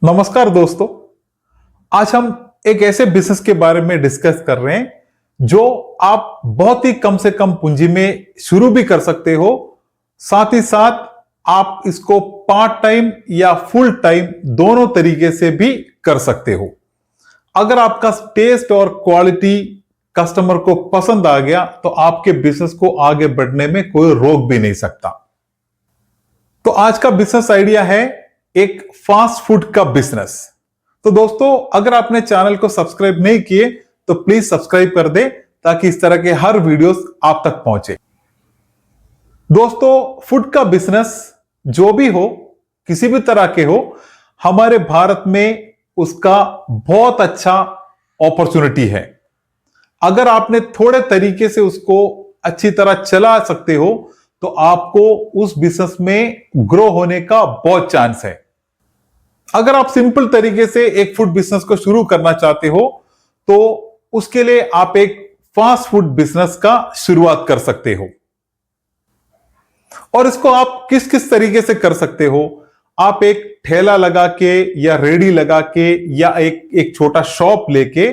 नमस्कार दोस्तों। आज हम एक ऐसे बिजनेस के बारे में डिस्कस कर रहे हैं जो आप बहुत ही कम से कम पूंजी में शुरू भी कर सकते हो। साथ ही साथ आप इसको पार्ट टाइम या फुल टाइम दोनों तरीके से भी कर सकते हो। अगर आपका टेस्ट और क्वालिटी कस्टमर को पसंद आ गया तो आपके बिजनेस को आगे बढ़ने में कोई रोक भी नहीं सकता। तो आज का बिजनेस आइडिया है एक फास्ट फूड का बिजनेस। तो दोस्तों, अगर आपने चैनल को सब्सक्राइब नहीं किए तो प्लीज सब्सक्राइब कर दें ताकि इस तरह के हर वीडियोस आप तक पहुंचे। दोस्तों, फूड का बिजनेस जो भी हो, किसी भी तरह के हो, हमारे भारत में उसका बहुत अच्छा अपॉर्चुनिटी है। अगर आपने थोड़े तरीके से उसको अच्छी तरह चला सकते हो तो आपको उस बिजनेस में ग्रो होने का बहुत चांस है। अगर आप सिंपल तरीके से एक फूड बिजनेस को शुरू करना चाहते हो तो उसके लिए आप एक फास्ट फूड बिजनेस का शुरुआत कर सकते हो। और इसको आप किस किस तरीके से कर सकते हो? आप एक ठेला लगा के या रेडी लगा के या एक छोटा शॉप लेके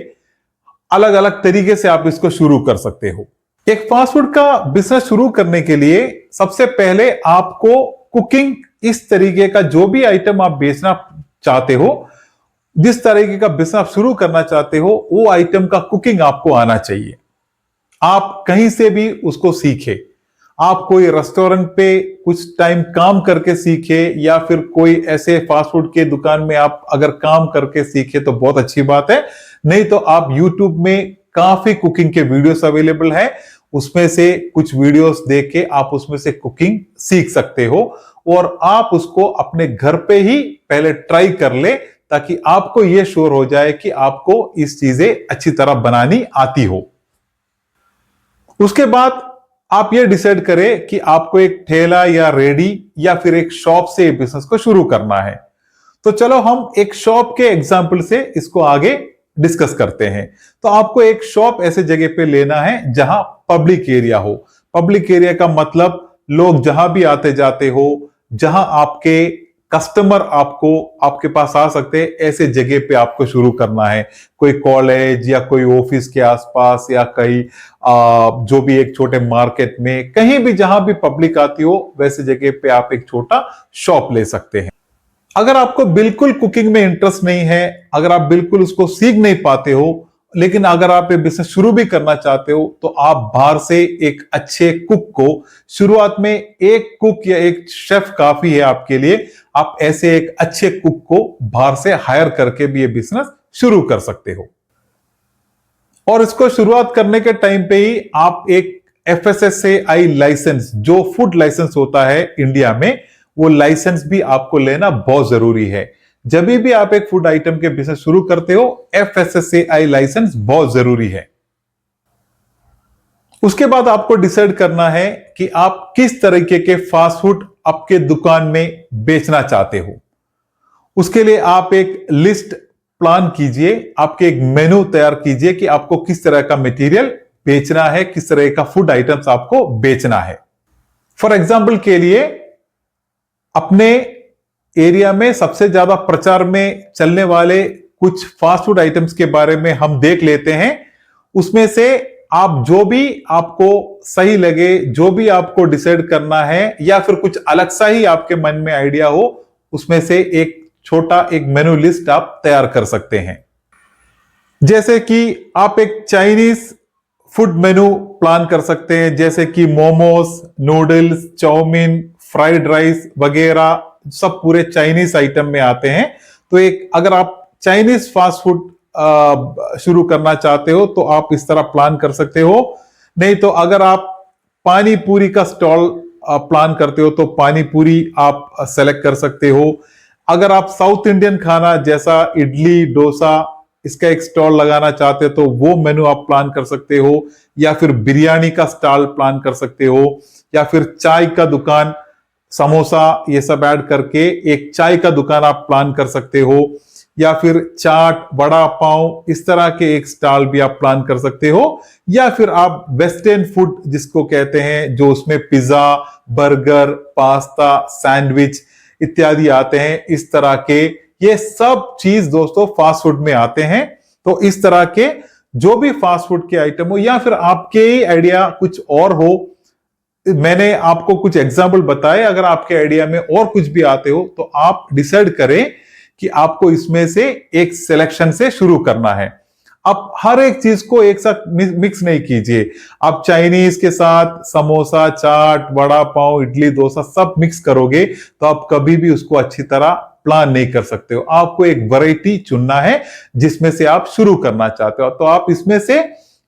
अलग अलग तरीके से आप इसको शुरू कर सकते हो। एक फास्ट फूड का बिजनेस शुरू करने के लिए सबसे पहले आपको कुकिंग, इस तरीके का जो भी आइटम आप बेचना चाहते हो, जिस तरीके का बिजनेस आप शुरू करना चाहते हो, वो आइटम का कुकिंग आपको आना चाहिए। आप कहीं से भी उसको सीखे। आप कोई रेस्टोरेंट पे कुछ टाइम काम करके सीखे या फिर कोई ऐसे फास्ट फूड के दुकान में आप अगर काम करके सीखे तो बहुत अच्छी बात है। नहीं तो आप YouTube में काफी कुकिंग के वीडियोस अवेलेबल है, उसमें से कुछ वीडियोस देख के आप उसमें से कुकिंग सीख सकते हो और आप उसको अपने घर पे ही पहले ट्राई कर ले ताकि आपको यह श्योर हो जाए कि आपको इस चीजें अच्छी तरह बनानी आती हो। उसके बाद आप ये डिसाइड करें कि आपको एक ठेला या रेडी या फिर एक शॉप से बिजनेस को शुरू करना है। तो चलो हम एक शॉप के एग्जांपल से इसको आगे डिस्कस करते हैं। तो आपको एक शॉप ऐसे जगह पे लेना है जहां पब्लिक एरिया हो। पब्लिक एरिया का मतलब लोग जहां भी आते जाते हो, जहां आपके कस्टमर आपके पास आ सकते हैं, ऐसे जगह पे आपको शुरू करना है। कोई कॉलेज या कोई ऑफिस के आसपास या कहीं जो भी एक छोटे मार्केट में, कहीं भी जहां भी पब्लिक आती हो वैसे जगह पे आप एक छोटा शॉप ले सकते हैं। अगर आपको बिल्कुल कुकिंग में इंटरेस्ट नहीं है, अगर आप बिल्कुल उसको सीख नहीं पाते हो, लेकिन अगर आप ये बिजनेस शुरू भी करना चाहते हो तो आप बाहर से एक अच्छे कुक को, शुरुआत में एक कुक या एक शेफ काफी है आपके लिए, आप ऐसे एक अच्छे कुक को बाहर से हायर करके भी ये बिजनेस शुरू कर सकते हो। और इसको शुरुआत करने के टाइम पे ही आप एक FSSAI लाइसेंस, जो फूड लाइसेंस होता है इंडिया में, वो लाइसेंस भी आपको लेना बहुत जरूरी है। जब भी आप एक फूड आइटम के बिजनेस शुरू करते हो, FSSAI लाइसेंस बहुत जरूरी है। उसके बाद आपको डिसाइड करना है कि आप किस तरीके के फास्ट फूड आपके दुकान में बेचना चाहते हो। उसके लिए आप एक लिस्ट प्लान कीजिए, आपके एक मेनू तैयार कीजिए कि आपको किस तरह का मटेरियल बेचना है, किस तरह का फूड आइटम्स आपको बेचना है। फॉर एग्जाम्पल के लिए, अपने एरिया में सबसे ज्यादा प्रचार में चलने वाले कुछ फास्ट फूड आइटम्स के बारे में हम देख लेते हैं। उसमें से आप जो भी आपको सही लगे, जो भी आपको डिसाइड करना है या फिर कुछ अलग सा ही आपके मन में आइडिया हो, उसमें से एक छोटा एक मेनू लिस्ट आप तैयार कर सकते हैं। जैसे कि आप एक चाइनीज फूड मेनू प्लान कर सकते हैं, जैसे कि momos, noodles, chowmein, fried rice वगैरह सब पूरे चाइनीज आइटम में आते हैं। तो एक अगर आप चाइनीज फास्ट फूड शुरू करना चाहते हो तो आप इस तरह प्लान कर सकते हो। नहीं तो अगर आप पानी पूरी का स्टॉल प्लान करते हो तो पानी पूरी आप सेलेक्ट कर सकते हो। अगर आप साउथ इंडियन खाना जैसा इडली, डोसा, इसका एक स्टॉल लगाना चाहते हो तो वो मेनू आप प्लान कर सकते हो, या फिर बिरयानी का स्टॉल प्लान कर सकते हो, या फिर चाय का दुकान, समोसा, ये सब ऐड करके एक चाय का दुकान आप प्लान कर सकते हो, या फिर चाट, वड़ा पाव, इस तरह के एक स्टॉल भी आप प्लान कर सकते हो। या फिर आप वेस्टर्न फूड जिसको कहते हैं, जो उसमें पिज्जा, बर्गर, पास्ता, सैंडविच इत्यादि आते हैं, इस तरह के ये सब चीज दोस्तों फास्ट फूड में आते हैं। तो इस तरह के जो भी फास्ट फूड के आइटम हो या फिर आपके ही आइडिया कुछ और हो, मैंने आपको कुछ एग्जाम्पल बताए, अगर आपके आइडिया में और कुछ भी आते हो तो आप डिसाइड करें कि आपको इसमें से एक सिलेक्शन से शुरू करना है। आप हर एक चीज को एक साथ मिक्स नहीं कीजिए। आप चाइनीज के साथ समोसा, चाट, वड़ा पाव, इडली, डोसा सब मिक्स करोगे तो आप कभी भी उसको अच्छी तरह प्लान नहीं कर सकते हो। आपको एक वैरायटी चुनना है जिसमें से आप शुरू करना चाहते हो, तो आप इसमें से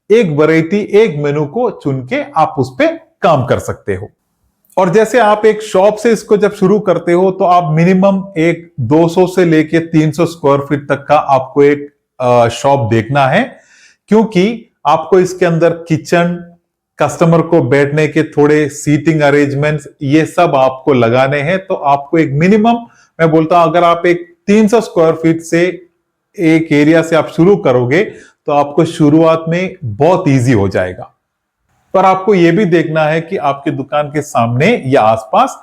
एक वैरायटी, एक मेनू को चुन के आप उस पर काम कर सकते हो। और जैसे आप एक शॉप से इसको जब शुरू करते हो तो आप मिनिमम एक 200 से लेके 300 स्क्वायर फीट तक का आपको एक शॉप देखना है, क्योंकि आपको इसके अंदर किचन, कस्टमर को बैठने के थोड़े सीटिंग अरेंजमेंट्स, ये सब आपको लगाने हैं। तो आपको एक मिनिमम, मैं बोलता हूं, अगर आप एक 300 स्क्वायर फीट से एक एरिया से आप शुरू करोगे तो आपको शुरुआत में बहुत इजी हो जाएगा। पर आपको यह भी देखना है कि आपकी दुकान के सामने या आसपास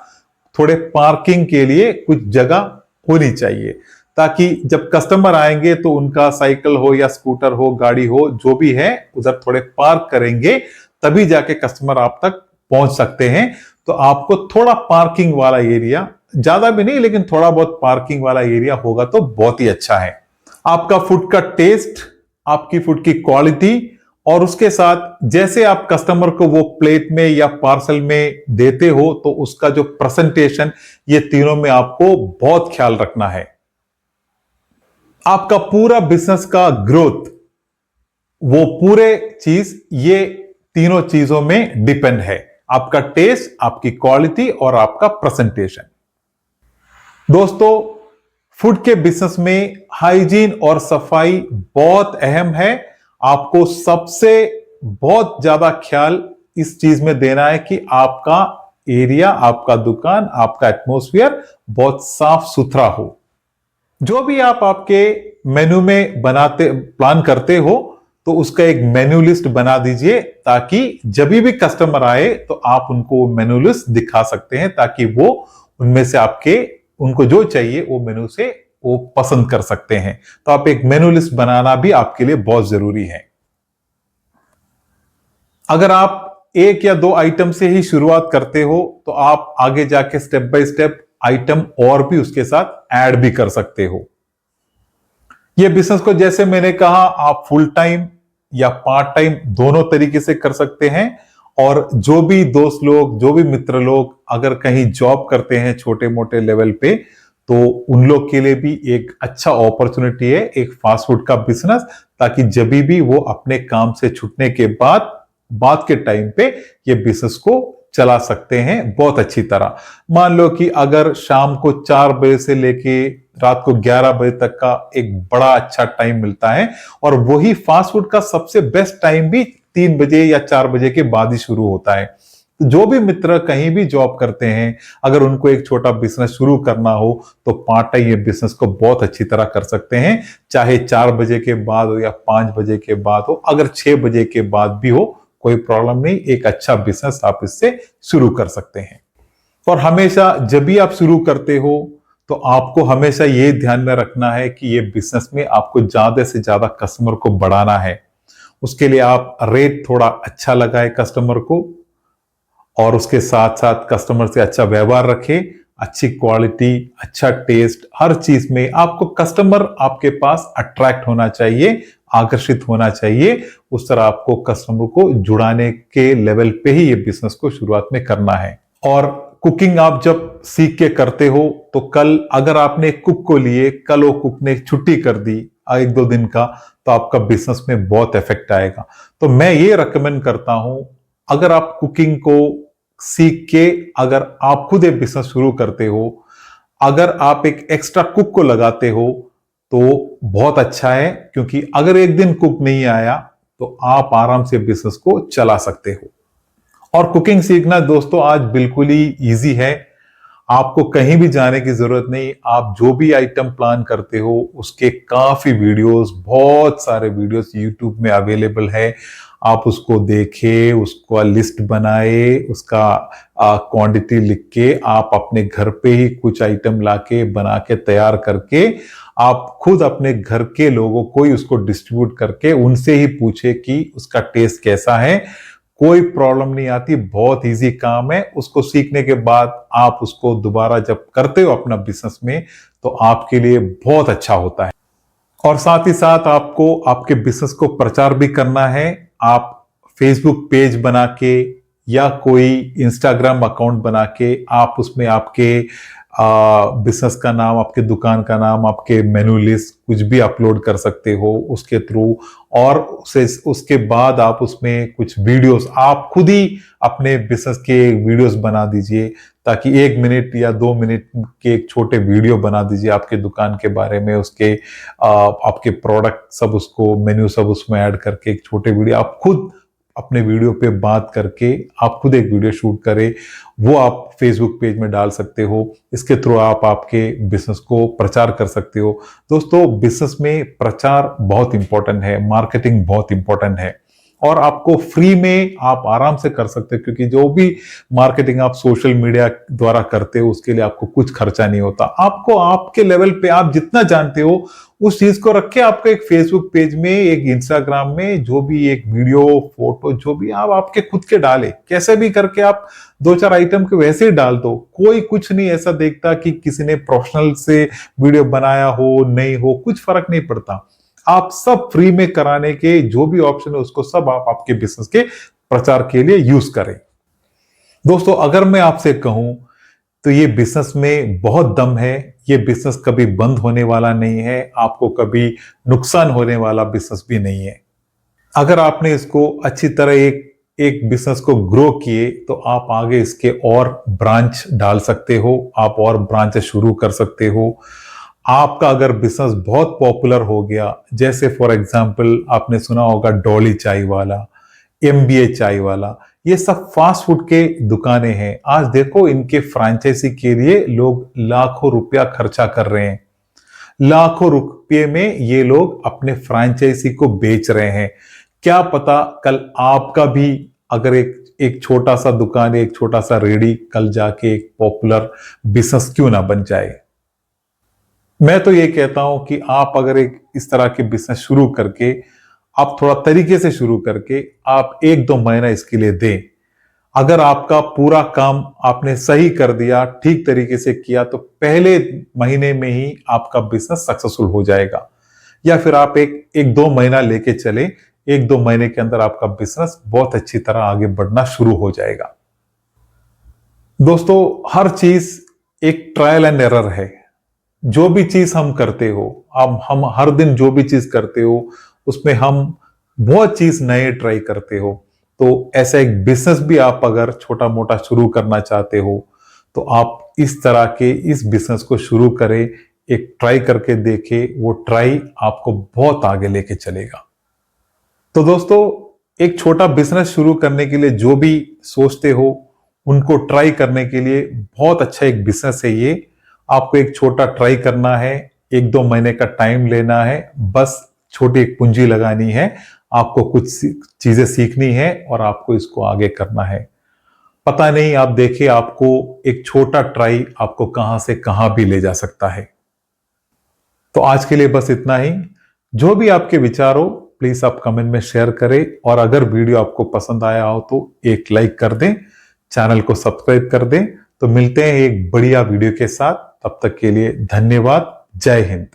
थोड़े पार्किंग के लिए कुछ जगह होनी चाहिए, ताकि जब कस्टमर आएंगे तो उनका साइकिल हो या स्कूटर हो, गाड़ी हो, जो भी है, उधर थोड़े पार्क करेंगे तभी जाके कस्टमर आप तक पहुंच सकते हैं। तो आपको थोड़ा पार्किंग वाला एरिया, ज्यादा भी नहीं लेकिन थोड़ा बहुत पार्किंग वाला एरिया होगा तो बहुत ही अच्छा है। आपका फूड का टेस्ट, आपकी फूड की क्वालिटी और उसके साथ जैसे आप कस्टमर को वो प्लेट में या पार्सल में देते हो तो उसका जो प्रेजेंटेशन, ये तीनों में आपको बहुत ख्याल रखना है। आपका पूरा बिजनेस का ग्रोथ, वो पूरे चीज ये तीनों चीजों में डिपेंड है, आपका टेस्ट, आपकी क्वालिटी और आपका प्रेजेंटेशन। दोस्तों, फूड के बिजनेस में हाइजीन और सफाई बहुत अहम है। आपको सबसे बहुत ज्यादा ख्याल इस चीज में देना है कि आपका एरिया, आपका दुकान, आपका एटमॉस्फेयर बहुत साफ सुथरा हो। जो भी आप आपके मेनू में बनाते, प्लान करते हो, तो उसका एक मेन्यू लिस्ट बना दीजिए, ताकि जब भी कस्टमर आए तो आप उनको मेन्यू लिस्ट दिखा सकते हैं, ताकि वो उनमें से उनको जो चाहिए वो मेनू से वो पसंद कर सकते हैं। तो आप एक मेनू लिस्ट बनाना भी आपके लिए बहुत जरूरी है। अगर आप एक या दो आइटम से ही शुरुआत करते हो तो आप आगे जाके स्टेप बाय स्टेप आइटम और भी उसके साथ ऐड भी कर सकते हो। ये बिजनेस को, जैसे मैंने कहा, आप फुल टाइम या पार्ट टाइम दोनों तरीके से कर सकते हैं। और जो भी दोस्त लोग, जो भी मित्र लोग अगर कहीं जॉब करते हैं छोटे मोटे लेवल पे, तो उन लोग के लिए भी एक अच्छा अपॉर्चुनिटी है एक फास्ट फूड का बिजनेस, ताकि जब भी वो अपने काम से छूटने के बाद के टाइम पे ये बिजनेस को चला सकते हैं बहुत अच्छी तरह। मान लो कि अगर शाम को 4 बजे से लेके रात को 11 बजे तक का एक बड़ा अच्छा टाइम मिलता है, और वही फास्ट फूड का सबसे बेस्ट टाइम भी 3 बजे या 4 बजे के बाद ही शुरू होता है। तो जो भी मित्र कहीं भी जॉब करते हैं, अगर उनको एक छोटा बिजनेस शुरू करना हो तो पार्ट टाइम ये बिजनेस को बहुत अच्छी तरह कर सकते हैं, चाहे 4 बजे के बाद हो या 5 बजे के बाद हो, अगर 6 बजे के बाद भी हो, कोई प्रॉब्लम नहीं, एक अच्छा बिजनेस आप इससे शुरू कर सकते हैं। और हमेशा जब भी आप शुरू करते हो तो आपको हमेशा ये ध्यान में रखना है कि ये बिजनेस में आपको ज्यादा से ज्यादा कस्टमर को बढ़ाना है। उसके लिए आप रेट थोड़ा अच्छा लगाए कस्टमर को, और उसके साथ साथ कस्टमर से अच्छा व्यवहार रखें, अच्छी क्वालिटी, अच्छा टेस्ट, हर चीज में आपको कस्टमर आपके पास अट्रैक्ट होना चाहिए, आकर्षित होना चाहिए। उस तरह आपको कस्टमर को जुड़ाने के लेवल पे ही ये बिजनेस को शुरुआत में करना है। और कुकिंग आप जब सीख के करते हो तो कल अगर आपने कुक को लिए, कल वो कुक ने छुट्टी कर दी 1-2 दिन का, तो आपका बिजनेस में बहुत इफेक्ट आएगा। तो मैं ये रेकमेंड करता हूं, अगर आप कुकिंग को सीख के अगर आप खुद एक बिजनेस शुरू करते हो, अगर आप एक एक्स्ट्रा कुक को लगाते हो तो बहुत अच्छा है, क्योंकि अगर एक दिन कुक नहीं आया तो आप आराम से बिजनेस को चला सकते हो। और कुकिंग सीखना दोस्तों आज बिल्कुल ही इजी है, आपको कहीं भी जाने की जरूरत नहीं। आप जो भी आइटम प्लान करते हो उसके काफी वीडियोस, बहुत सारे वीडियोस यूट्यूब में अवेलेबल है। आप उसको देखें, उसको लिस्ट बनाए, उसका क्वांटिटी लिख के आप अपने घर पे ही कुछ आइटम लाके बना के तैयार करके आप खुद अपने घर के लोगों को ही उसको डिस्ट्रीब्यूट करके उनसे ही पूछे कि उसका टेस्ट कैसा है। कोई प्रॉब्लम नहीं आती, बहुत इजी काम है। उसको सीखने के बाद आप उसको दोबारा जब करते हो अपना बिजनेस में तो आपके लिए बहुत अच्छा होता है। और साथ ही साथ आपको आपके बिजनेस को प्रचार भी करना है। आप फेसबुक पेज बना के या कोई इंस्टाग्राम अकाउंट बना के आप उसमें आपके बिजनेस का नाम, आपके दुकान का नाम, आपके मेनू लिस्ट कुछ भी अपलोड कर सकते हो उसके थ्रू। और उसके बाद आप उसमें कुछ वीडियोस आप खुद ही अपने बिजनेस के वीडियोस बना दीजिए, ताकि 1 मिनट या 2 मिनट के एक छोटे वीडियो बना दीजिए आपके दुकान के बारे में, उसके आपके प्रोडक्ट सब, उसको मेन्यू सब उसमें ऐड करके एक छोटे वीडियो आप खुद अपने वीडियो पे बात करके आप खुद एक वीडियो शूट करें, वो आप फेसबुक पेज में डाल सकते हो। इसके थ्रू आप आपके बिजनेस को प्रचार कर सकते हो। दोस्तों, बिजनेस में प्रचार बहुत इंपॉर्टेंट है, मार्केटिंग बहुत इंपॉर्टेंट है और आपको फ्री में आप आराम से कर सकते हो, क्योंकि जो भी मार्केटिंग आप सोशल मीडिया द्वारा करते हो उसके लिए आपको कुछ खर्चा नहीं होता। आपको आपके लेवल पे आप जितना जानते हो उस चीज को रख के आपका एक फेसबुक पेज में, एक इंस्टाग्राम में जो भी एक वीडियो फोटो जो भी आप आपके खुद के डाले, कैसे भी करके आप 2-4 आइटम के वैसे ही डाल दो। कोई कुछ नहीं ऐसा देखता कि किसी ने प्रोफेशनल से वीडियो बनाया हो नहीं हो, कुछ फर्क नहीं पड़ता। आप सब फ्री में कराने के जो भी ऑप्शन है उसको सब आप आपके बिजनेस के प्रचार के लिए यूज करें। दोस्तों, अगर मैं आपसे कहूं तो ये बिजनेस में बहुत दम है। ये बिजनेस कभी बंद होने वाला नहीं है, आपको कभी नुकसान होने वाला बिजनेस भी नहीं है। अगर आपने इसको अच्छी तरह एक एक बिजनेस को ग्रो किए तो आप आगे इसके और ब्रांच डाल सकते हो, आप और ब्रांच शुरू कर सकते हो। आपका अगर बिजनेस बहुत पॉपुलर हो गया, जैसे फॉर एग्जांपल आपने सुना होगा डॉली चाय वाला, एमबीए चाय वाला, ये सब फास्ट फूड के दुकानें हैं। आज देखो इनके फ्रेंचाइजी के लिए लोग लाखों रुपया खर्चा कर रहे हैं। लाखों रुपये में ये लोग अपने फ्रेंचाइजी को बेच रहे हैं। क्या पता कल आपका भी अगर एक छोटा सा दुकान, एक छोटा सा रेडी कल जाके एक पॉपुलर बिजनेस क्यों ना बन जाए। मैं तो ये कहता हूं कि आप अगर एक इस तरह के बिजनेस शुरू करके, आप थोड़ा तरीके से शुरू करके आप 1-2 महीना इसके लिए दें। अगर आपका पूरा काम आपने सही कर दिया, ठीक तरीके से किया, तो पहले महीने में ही आपका बिजनेस सक्सेसफुल हो जाएगा। या फिर आप एक 2 महीना लेके चले, 1-2 महीने के अंदर आपका बिजनेस बहुत अच्छी तरह आगे बढ़ना शुरू हो जाएगा। दोस्तों, हर चीज एक ट्रायल एंड एरर है। जो भी चीज हम करते हो, अब हम हर दिन जो भी चीज करते हो उसमें हम बहुत चीज नए ट्राई करते हो। तो ऐसा एक बिजनेस भी आप अगर छोटा मोटा शुरू करना चाहते हो तो आप इस तरह के इस बिजनेस को शुरू करें, एक ट्राई करके देखें। वो ट्राई आपको बहुत आगे लेके चलेगा। तो दोस्तों, एक छोटा बिजनेस शुरू करने के लिए जो भी सोचते हो उनको ट्राई करने के लिए बहुत अच्छा एक बिजनेस है ये। आपको एक छोटा ट्राई करना है, 1-2 महीने का टाइम लेना है, बस छोटी एक पूंजी लगानी है, आपको कुछ चीजें सीखनी है और आपको इसको आगे करना है। पता नहीं, आप देखिए आपको एक छोटा ट्राई आपको कहां से कहां भी ले जा सकता है। तो आज के लिए बस इतना ही। जो भी आपके विचार हो प्लीज आप कमेंट में शेयर करें, और अगर वीडियो आपको पसंद आया हो तो एक लाइक कर दें, चैनल को सब्सक्राइब कर दें। तो मिलते हैं एक बढ़िया वीडियो के साथ, तब तक के लिए धन्यवाद। जय हिंद।